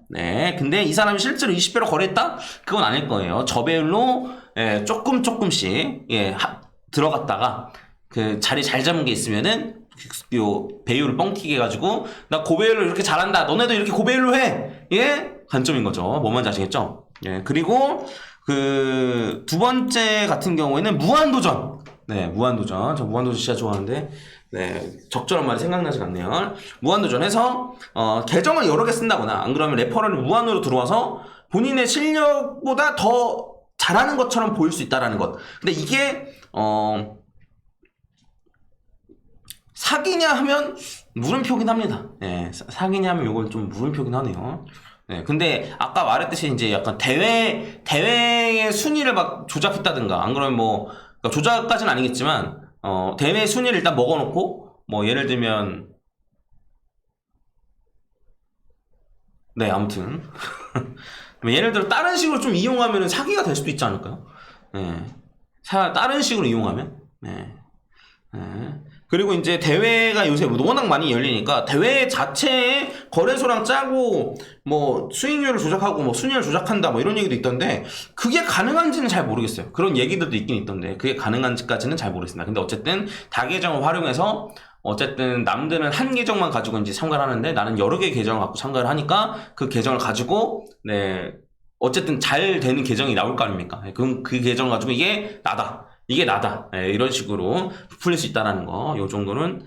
근데 이 사람이 실제로 20배로 거래했다? 그건 아닐 거예요. 저배율로 조금씩 들어갔다가 그 자리 잘 잡은 게 있으면은 요 배율을 뻥튀기 해가지고 나 고배율로 이렇게 잘한다. 너네도 이렇게 고배율로 해. 관점인 거죠. 뭔 말인지 아시겠죠? 그리고 그 두 번째 같은 경우에는 무한도전. 무한도전. 저 무한도전 진짜 좋아하는데 적절한 말이 생각나지 않네요. 무한도전해서 계정을 여러 개 쓴다거나 안 그러면 레퍼럴이 무한으로 들어와서 본인의 실력보다 더 잘하는 것처럼 보일 수 있다라는 것. 근데 이게 사기냐 하면 물음표긴 합니다. 사기냐 하면 이건 좀 물음표긴 하네요. 근데 아까 말했듯이 이제 약간 대회의 순위를 막 조작했다든가 안 그러면 뭐 그러니까 조작까지는 아니겠지만 대회 순위를 일단 먹어놓고 뭐 예를 들면 아무튼 예를 들어 다른 식으로 좀 이용하면 사기가 될 수도 있지 않을까요? 다른 식으로 이용하면 그리고 이제 대회가 요새 워낙 많이 열리니까 대회 자체에 거래소랑 짜고 뭐 수익률을 조작하고 뭐 순위를 조작한다 뭐 이런 얘기도 있던데 그게 가능한지는 잘 모르겠어요. 그런 얘기들도 있긴 있던데 그게 가능한지까지는 잘 모르겠습니다. 근데 어쨌든 다계정을 활용해서 어쨌든 남들은 한 계정만 가지고 이제 참가를 하는데 나는 여러 개의 계정을 갖고 참가를 하니까 그 계정을 가지고 어쨌든 잘 되는 계정이 나올 거 아닙니까? 그럼 그 계정을 가지고 이게 나다. 이런 식으로 풀릴 수 있다라는 거. 요 정도는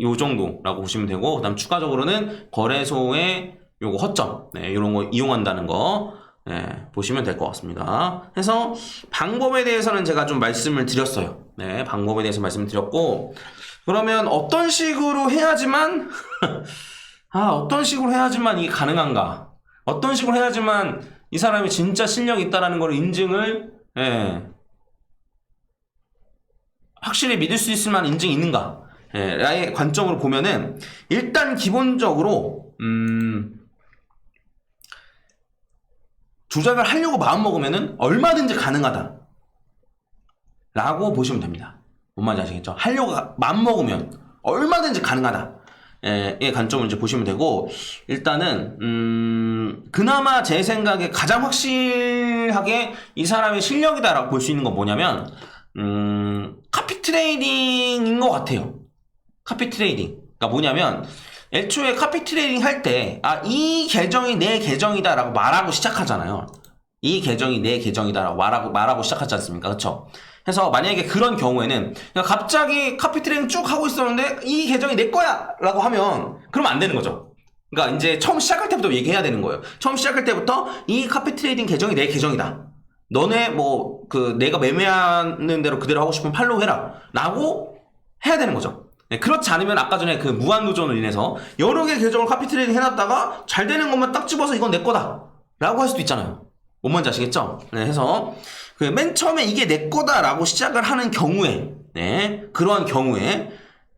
요 정도라고 보시면 되고 그다음 추가적으로는 거래소의 요거 허점 이런 거 이용한다는 거 보시면 될 것 같습니다. 그래서 방법에 대해서는 제가 좀 말씀을 드렸어요. 방법에 대해서 말씀드렸고 그러면 어떤 식으로 해야지만 어떤 식으로 해야지만 이게 가능한가? 어떤 식으로 해야지만 이 사람이 진짜 실력이 있다라는 걸 인증을 확실히 믿을 수 있을 만한 인증이 있는가? 라의 관점으로 보면은 일단 기본적으로 조작을 하려고 마음먹으면은 얼마든지 가능하다 라고 보시면 됩니다. 뭔 말인지 아시겠죠? 하려고 마음먹으면 얼마든지 가능하다 의 관점을 이제 보시면 되고 일단은 그나마 제 생각에 가장 확실하게 이 사람의 실력이다 라고 볼 수 있는 건 뭐냐면 카피 트레이딩인 것 같아요. 카피 트레이딩. 그러니까 뭐냐면 애초에 카피 트레이딩 할 때 이 계정이 내 계정이다 라고 말하고 시작하잖아요. 이 계정이 내 계정이다 라고 말하고 시작하지 않습니까? 그쵸? 그래서 만약에 그런 경우에는 갑자기 카피 트레이딩 쭉 하고 있었는데 이 계정이 내 거야 라고 하면 그러면 안 되는 거죠. 그러니까 이제 처음 시작할 때부터 얘기해야 되는 거예요. 처음 시작할 때부터 이 카피 트레이딩 계정이 내 계정이다. 너네 내가 매매하는 대로 그대로 하고 싶으면 팔로우 해라 라고 해야 되는 거죠. 그렇지 않으면 아까 전에 그 무한도전으로 인해서 여러 개 계정을 카피 트레이딩 해놨다가 잘 되는 것만 딱 집어서 이건 내 거다 라고 할 수도 있잖아요. 뭔 말인지 아시겠죠? 해서 맨 처음에 이게 내 거다 라고 시작을 하는 경우에 그러한 경우에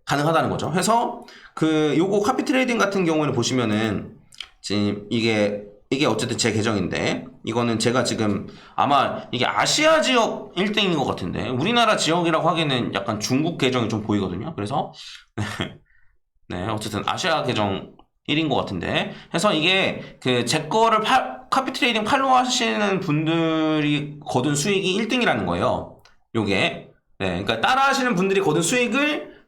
가능하다는 거죠. 해서 요거 카피 트레이딩 같은 경우에는 보시면은 지금 이게 어쨌든 제 계정인데 이거는 제가 지금 아마 이게 아시아 지역 1등인 것 같은데 우리나라 지역이라고 하기에는 약간 중국 계정이 좀 보이거든요. 그래서 어쨌든 아시아 계정 1인 것 같은데 해서 이게 제 거를 카피 트레이딩 팔로우 하시는 분들이 거둔 수익이 1등이라는 거예요. 요게 그러니까 따라 하시는 분들이 거둔 수익을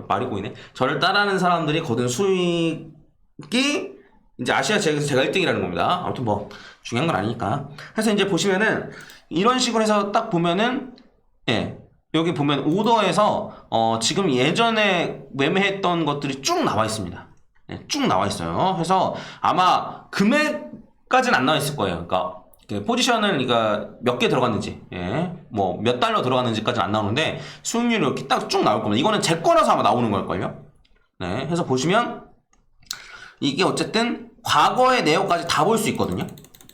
말이 보이네. 저를 따라하는 사람들이 거둔 수익이 이제 아시아 지역에서 제가 1등이라는 겁니다. 아무튼 뭐 중요한 건 아니니까. 그래서 이제 보시면은 이런 식으로 해서 딱 보면은 예. 여기 보면 오더에서 지금 예전에 매매했던 것들이 쭉 나와 있습니다. 예, 쭉 나와 있어요. 그래서 아마 금액까지는 안 나와 있을 거예요. 그러니까 그 포지션을 그러니까 몇 개 들어갔는지, 예, 뭐 몇 달러 들어갔는지까지는 안 나오는데 수익률이 이렇게 딱 쭉 나올 겁니다. 이거는 제 거라서 아마 나오는 걸걸요. 네, 해서 보시면 이게 어쨌든 과거의 내용까지 다 볼 수 있거든요.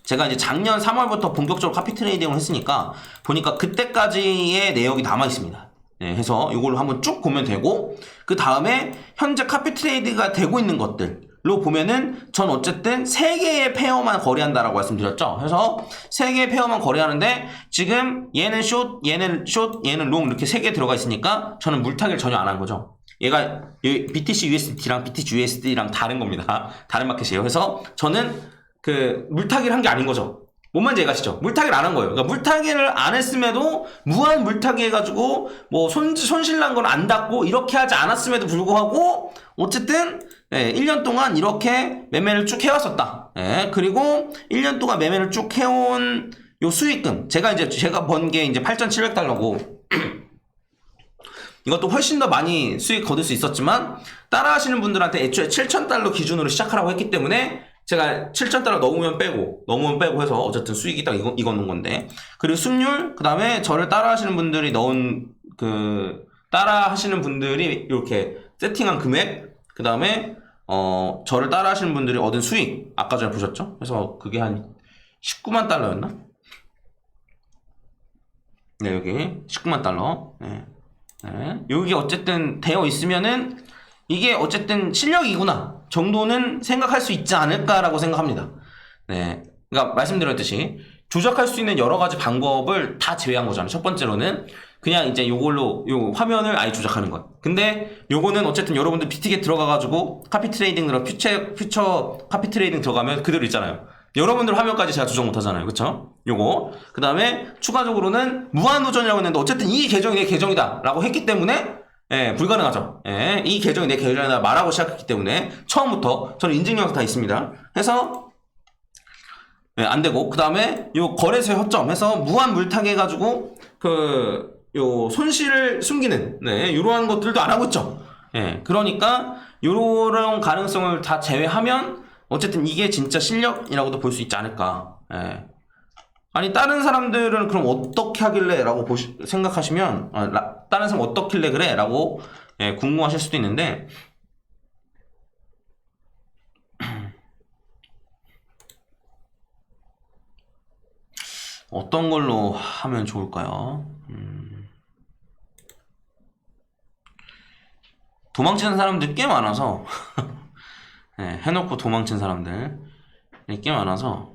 제가 이제 작년 3월부터 본격적으로 카피 트레이딩을 했으니까 보니까 그때까지의 내역이 남아 있습니다. 네, 해서 이걸로 한번 쭉 보면 되고 그 다음에 현재 카피 트레이드가 되고 있는 것들로 보면은 전 어쨌든 3개의 페어만 거래한다라고 말씀드렸죠. 그래서 3개의 페어만 거래하는데 지금 얘는 숏, 얘는 숏, 얘는 롱 이렇게 3개 들어가 있으니까 저는 물타기를 전혀 안 한 거죠. 얘가 BTC USDT랑 BTC USD랑 다른 겁니다. 다른 마켓이에요. 그래서 저는 그 물타기를 한 게 아닌 거죠. 뭔 말인지 이해가시죠? 물타기를 안 한 거예요. 그러니까 물타기를 안 했음에도 무한 물타기 해가지고 뭐 손실난 건 안 닫고 이렇게 하지 않았음에도 불구하고 어쨌든 1년 동안 이렇게 매매를 쭉 해왔었다. 그리고 1년 동안 매매를 쭉 해온 요 수익금 제가 번 게 이제 8,700달러고 이것도 훨씬 더 많이 수익 거둘 수 있었지만 따라 하시는 분들한테 애초에 7,000달러 기준으로 시작하라고 했기 때문에 제가 7,000달러 넘으면 빼고 해서 어쨌든 수익이 딱 이거 넣은 건데 그리고 수익률 그 다음에 저를 따라 하시는 분들이 넣은 따라 하시는 분들이 이렇게 세팅한 금액 그 다음에 저를 따라 하시는 분들이 얻은 수익 아까 전에 보셨죠? 그래서 그게 한 19만 달러였나? 네 여기 19만 달러 네. 여기 어쨌든 되어 있으면은 이게 어쨌든 실력이구나 정도는 생각할 수 있지 않을까라고 생각합니다. 네, 그러니까 말씀드렸듯이 조작할 수 있는 여러 가지 방법을 다 제외한 거잖아요. 첫 번째로는 그냥 이제 요걸로 요 화면을 아예 조작하는 것. 근데 요거는 어쨌든 여러분들 비티게 들어가가지고 카피 트레이딩 퓨처 카피 트레이딩 들어가면 그대로 있잖아요. 여러분들 화면까지 제가 조정 못하잖아요. 그쵸? 요거. 그 다음에 추가적으로는 무한도전이라고 했는데 어쨌든 이 계정이 내 계정이다 라고 했기 때문에 불가능하죠. 이 계정이 내 계정이다 말하고 시작했기 때문에 처음부터 저는 인증 영상 다 있습니다. 해서 안 되고 그 다음에 요 거래소의 허점 해서 무한 물타기 해가지고 요 손실을 숨기는 이러한 것들도 안 하고 있죠. 그러니까 요런 가능성을 다 제외하면 어쨌든 이게 진짜 실력이라고도 볼 수 있지 않을까. 아니 다른 사람들은 그럼 어떻게 하길래 라고 생각하시면 다른 사람 어떻길래 그래? 라고 궁금하실 수도 있는데 어떤 걸로 하면 좋을까요? 도망치는 사람들이 꽤 많아서 해놓고 도망친 사람들 꽤 많아서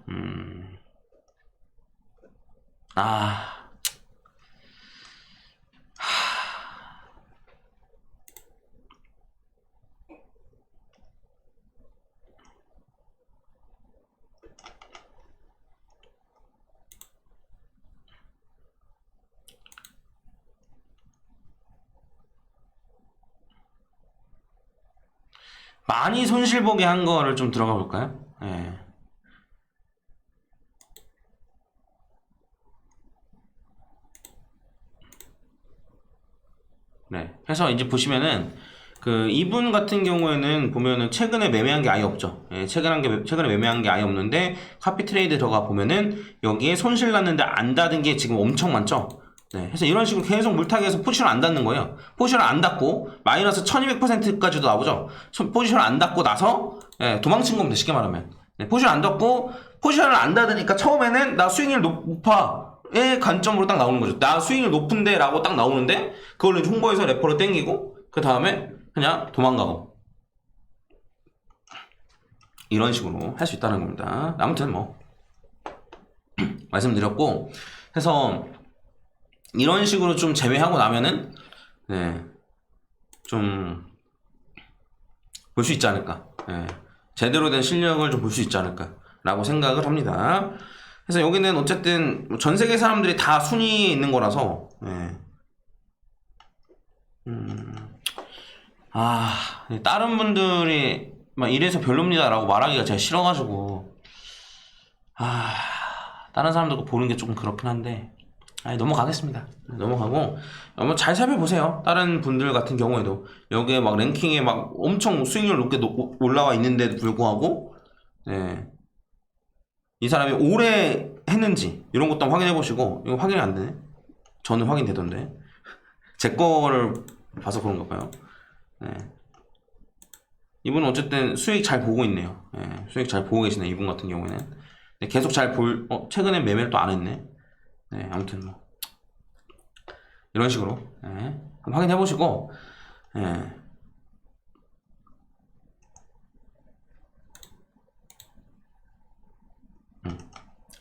많이 손실 보게 한 거를 좀 들어가 볼까요? 네. 해서 이제 보시면은 이분 같은 경우에는 보면은 최근에 매매한 게 아예 없죠. 최근에 매매한 게 아예 없는데 카피 트레이드 들어가 보면은 여기에 손실 났는데 안 닫은 게 지금 엄청 많죠. 네. 그래서 이런 식으로 계속 물타기해서 포지션을 안 닫는 거예요. 포지션을 안 닫고 마이너스 1200%까지도 나오죠. 포지션을 안 닫고 나서 도망친 겁니다. 쉽게 말하면. 포지션 안 닫고 포지션을 안 닫으니까 처음에는 나 수익률 높아의 관점으로 딱 나오는 거죠. 나 수익률 높은데 라고 딱 나오는데 그걸로 홍보해서 레퍼를 땡기고 그 다음에 그냥 도망가고 이런 식으로 할 수 있다는 겁니다. 아무튼 뭐 말씀드렸고 해서 이런 식으로 좀 제외하고 나면은 좀 볼 수 있지 않을까. 제대로 된 실력을 좀 볼 수 있지 않을까 라고 생각을 합니다. 그래서 여기는 어쨌든 전 세계 사람들이 다 순위에 있는 거라서 다른 분들이 막 이래서 별로입니다라고 말하기가 제가 싫어가지고 다른 사람들 보는 게 조금 그렇긴 한데 넘어가겠습니다. 넘어가고 한번 잘 살펴보세요. 다른 분들 같은 경우에도 여기에 막 랭킹에 막 엄청 수익률 높게 올라와 있는데도 불구하고 이 사람이 오래 했는지 이런 것도 한번 확인해 보시고. 이거 확인이 안 되네. 저는 확인되던데 제 거를 봐서 그런가 봐요. 이분은 어쨌든 수익 잘 보고 있네요. 수익 잘 보고 계시네. 이분 같은 경우에는 계속 잘 최근에 매매를 또 안 했네. 아무튼 뭐 이런 식으로 한번 확인해 보시고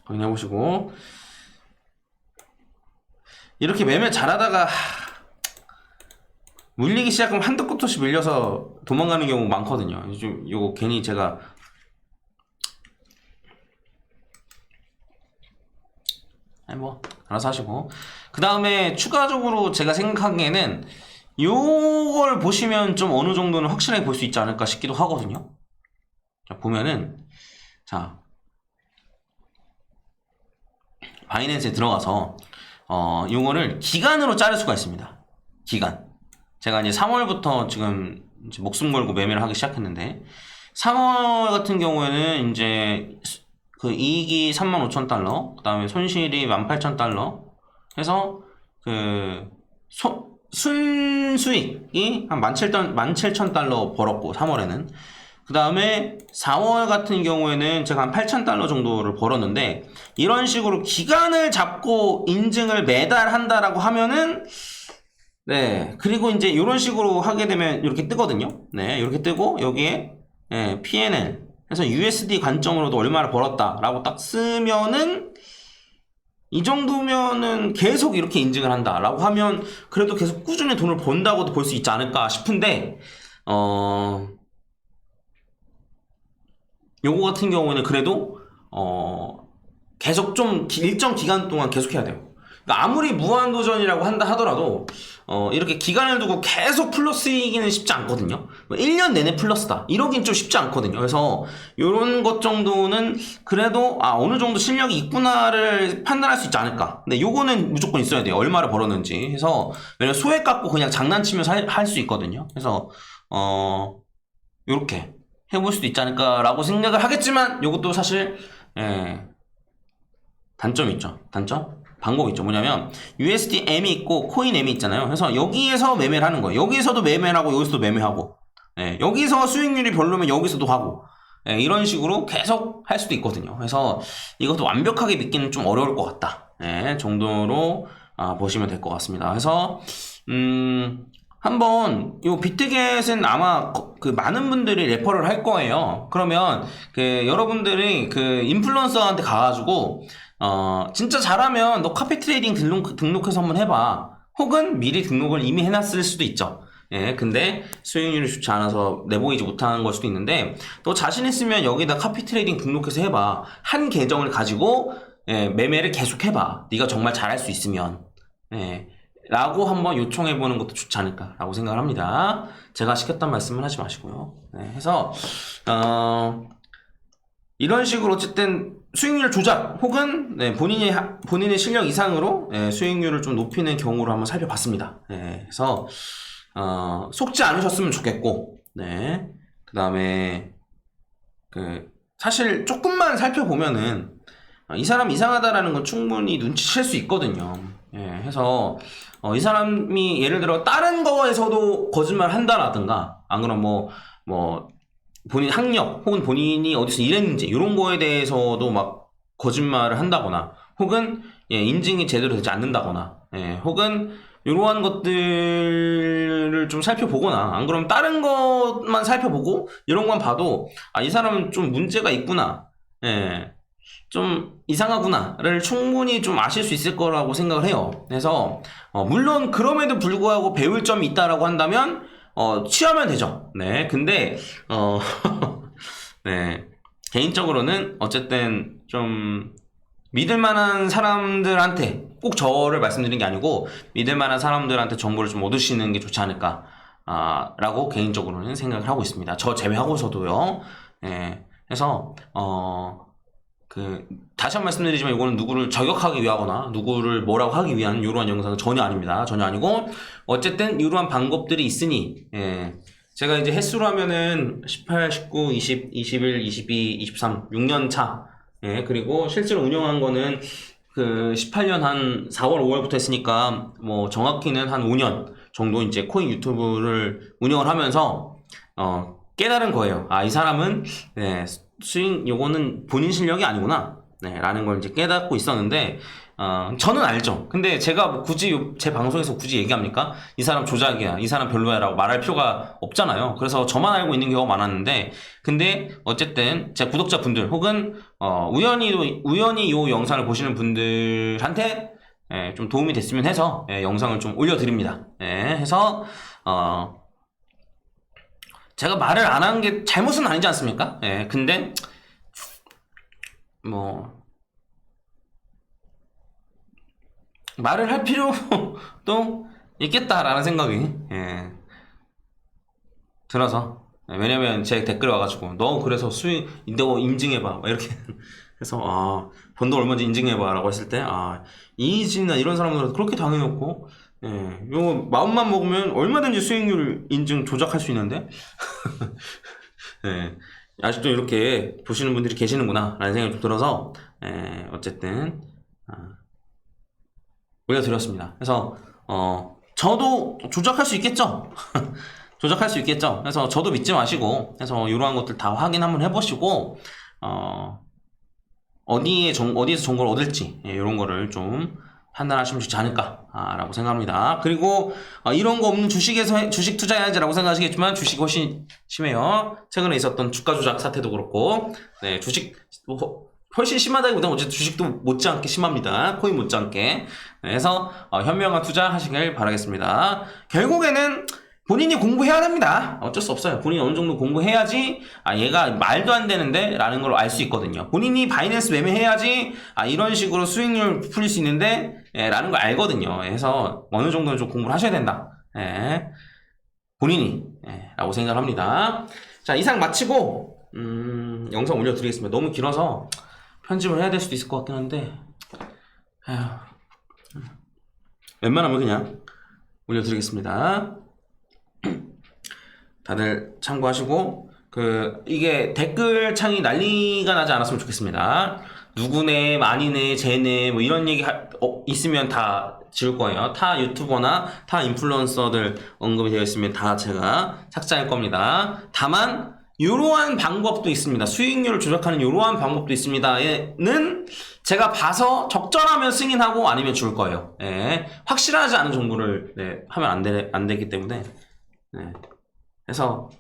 확인해 보시고. 이렇게 매매 잘하다가 물리기 시작하면 한도 끝도 없이 밀려서 도망가는 경우 많거든요. 좀 요거 괜히 제가 뭐 알아서 하시고. 그 다음에 추가적으로 제가 생각하기에는 요걸 보시면 좀 어느 정도는 확실하게 볼 수 있지 않을까 싶기도 하거든요. 자, 보면은 자 바이낸스에 들어가서 요거를 기간으로 자를 수가 있습니다. 기간. 제가 이제 3월부터 지금 이제 목숨 걸고 매매를 하기 시작했는데 3월 같은 경우에는 이제 그 이익이 35,000달러, 그 다음에 손실이 18,000달러 해서 그 순수익이 한 17,000달러 벌었고 3월에는. 그 다음에 4월 같은 경우에는 제가 한 8,000달러 정도를 벌었는데, 이런 식으로 기간을 잡고 인증을 매달 한다라고 하면은 그리고 이제 이런 식으로 하게 되면 이렇게 뜨거든요. 이렇게 뜨고 여기에 P&L 해서 USD 관점으로도 얼마를 벌었다라고 딱 쓰면은 이 정도면은 계속 이렇게 인증을 한다라고 하면 그래도 계속 꾸준히 돈을 번다고도 볼 수 있지 않을까 싶은데, 요거 같은 경우는 그래도 계속 좀 일정 기간 동안 계속 해야 돼요. 그러니까 아무리 무한도전이라고 한다 하더라도 이렇게 기간을 두고 계속 플러스이기는 쉽지 않거든요. 1년 내내 플러스다 이러긴 좀 쉽지 않거든요. 그래서 이런 것 정도는 그래도 어느 정도 실력이 있구나를 판단할 수 있지 않을까. 근데 요거는 무조건 있어야 돼요. 얼마를 벌었는지 해서. 왜냐면 소액 갖고 그냥 장난치면서 할 수 있거든요. 그래서 요렇게 해볼 수도 있지 않을까 라고 생각을 하겠지만, 요것도 사실 단점이 있죠. 방법이 있죠. 뭐냐면 USD M이 있고 코인 M이 있잖아요. 그래서 여기에서 매매를 하는 거예요. 여기서도 매매를 하고 여기서도 매매하고, 여기서 수익률이 별로면 여기서도 하고, 이런 식으로 계속 할 수도 있거든요. 그래서 이것도 완벽하게 믿기는 좀 어려울 것 같다 정도로 보시면 될 것 같습니다. 그래서 한번 요 비트겟은 아마 그 많은 분들이 레퍼를 할 거예요. 그러면 그 여러분들이 그 인플루언서한테 가가지고 진짜 잘하면 너 카페 트레이딩 등록해서 한번 해봐. 혹은 미리 등록을 이미 해놨을 수도 있죠. 근데 수익률이 좋지 않아서 내보이지 못하는 걸 수도 있는데, 너 자신 있으면 여기다 카페 트레이딩 등록해서 해봐. 한 계정을 가지고 매매를 계속 해봐. 네가 정말 잘할 수 있으면. 라고 한번 요청해보는 것도 좋지 않을까 라고 생각을 합니다. 제가 시켰단 말씀은 하지 마시고요. 해서 이런 식으로 어쨌든 수익률 조작 혹은 본인의 실력 이상으로 수익률을 좀 높이는 경우로 한번 살펴봤습니다. 그래서 속지 않으셨으면 좋겠고, 그 다음에 사실 조금만 살펴보면은 이 사람 이상하다라는 건 충분히 눈치챌 수 있거든요. 해서 이 사람이 예를 들어 다른 거에서도 거짓말 한다라든가, 안 그러면 뭐 본인 학력 혹은 본인이 어디서 일했는지 이런 거에 대해서도 막 거짓말을 한다거나, 혹은 인증이 제대로 되지 않는다거나, 혹은 이러한 것들을 좀 살펴보거나, 안 그러면 다른 것만 살펴보고 이런 것만 봐도 이 사람은 좀 문제가 있구나, 좀 이상하구나를 충분히 좀 아실 수 있을 거라고 생각을 해요. 그래서 물론 그럼에도 불구하고 배울 점이 있다라고 한다면 취하면 되죠. 근데 개인적으로는 어쨌든 좀 믿을 만한 사람들한테, 꼭 저를 말씀드린 게 아니고 믿을 만한 사람들한테 정보를 좀 얻으시는 게 좋지 않을까 라고 개인적으로는 생각을 하고 있습니다. 저 제외하고서도요. 예, 그래서 다시 한 번 말씀드리지만 이거는 누구를 저격하기 위하거나 누구를 뭐라고 하기 위한 이러한 영상은 전혀 아닙니다. 전혀 아니고 어쨌든 이러한 방법들이 있으니 제가 이제 횟수로 하면은 18, 19, 20, 21, 22, 23, 6년 차. 그리고 실제로 운영한 거는 18년 한 4월, 5월부터 했으니까 뭐 정확히는 한 5년 정도 이제 코인 유튜브를 운영을 하면서 깨달은 거예요. 이 사람은 수익 요거는 본인 실력이 아니구나. 라는 걸 이제 깨닫고 있었는데 저는 알죠. 근데 제가 뭐 굳이 제 방송에서 굳이 얘기합니까? 이 사람 조작이야, 이 사람 별로야 라고 말할 필요가 없잖아요. 그래서 저만 알고 있는 경우가 많았는데, 근데 어쨌든 제 구독자분들 혹은 우연히 요 영상을 보시는 분들한테 좀 도움이 됐으면 해서 영상을 좀 올려드립니다. 해서 제가 말을 안 한 게 잘못은 아니지 않습니까? 근데 뭐 말을 할 필요도 있겠다라는 생각이 들어서, 왜냐면 제 댓글 와가지고 너 그래서 수익 너 인증해봐 이렇게 해서 번도 얼마인지 인증해봐 라고 했을 때 이진이나 이런 사람들은 그렇게 당해놓고 요 마음만 먹으면 얼마든지 수익률 인증 조작할 수 있는데 아직도 이렇게 보시는 분들이 계시는구나 라는 생각이 좀 들어서 어쨌든 올려드렸습니다. 그래서 저도 조작할 수 있겠죠. 조작할 수 있겠죠. 그래서 저도 믿지 마시고, 해서 이러한 것들 다 확인 한번 해보시고 어디에서 정보를 얻을지 이런 거를 좀 판단하시면 좋지 않을까 라고 생각합니다. 그리고 이런 거 없는 주식에서 주식 투자해야지 라고 생각하시겠지만 주식이 훨씬 심해요. 최근에 있었던 주가 조작 사태도 그렇고 주식 훨씬 심하다기보다는 어쨌든 주식도 못지않게 심합니다. 코인 못지않게. 그래서 현명한 투자 하시길 바라겠습니다. 결국에는 본인이 공부해야 됩니다. 어쩔 수 없어요. 본인이 어느 정도 공부해야지 얘가 말도 안 되는데 라는 걸 알 수 있거든요. 본인이 바이낸스 매매해야지 이런 식으로 수익률 풀릴 수 있는데 라는 걸 알거든요. 그래서 어느 정도는 좀 공부를 하셔야 된다. 본인이 라고 생각을 합니다. 자, 이상 마치고 영상 올려드리겠습니다. 너무 길어서 편집을 해야 될 수도 있을 것 같긴 한데 웬만하면 그냥 올려드리겠습니다. 다들 참고하시고 이게 댓글 창이 난리가 나지 않았으면 좋겠습니다. 누구네, 많이네, 쟤네 뭐 이런 얘기 있으면 다 지울 거예요. 타 유튜버나 타 인플루언서들 언급이 되어 있으면 다 제가 삭제할 겁니다. 다만 이러한 방법도 있습니다. 수익률을 조작하는 이러한 방법도 있습니다는 제가 봐서 적절하면 승인하고 아니면 줄 거예요. 확실하지 않은 정보를 하면 안 되기 때문에 그래서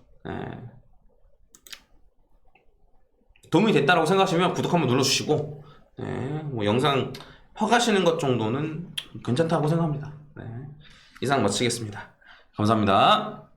도움이 됐다라고 생각하시면 구독 한번 눌러주시고 뭐 영상 퍼가시는 것 정도는 괜찮다고 생각합니다. 이상 마치겠습니다. 감사합니다.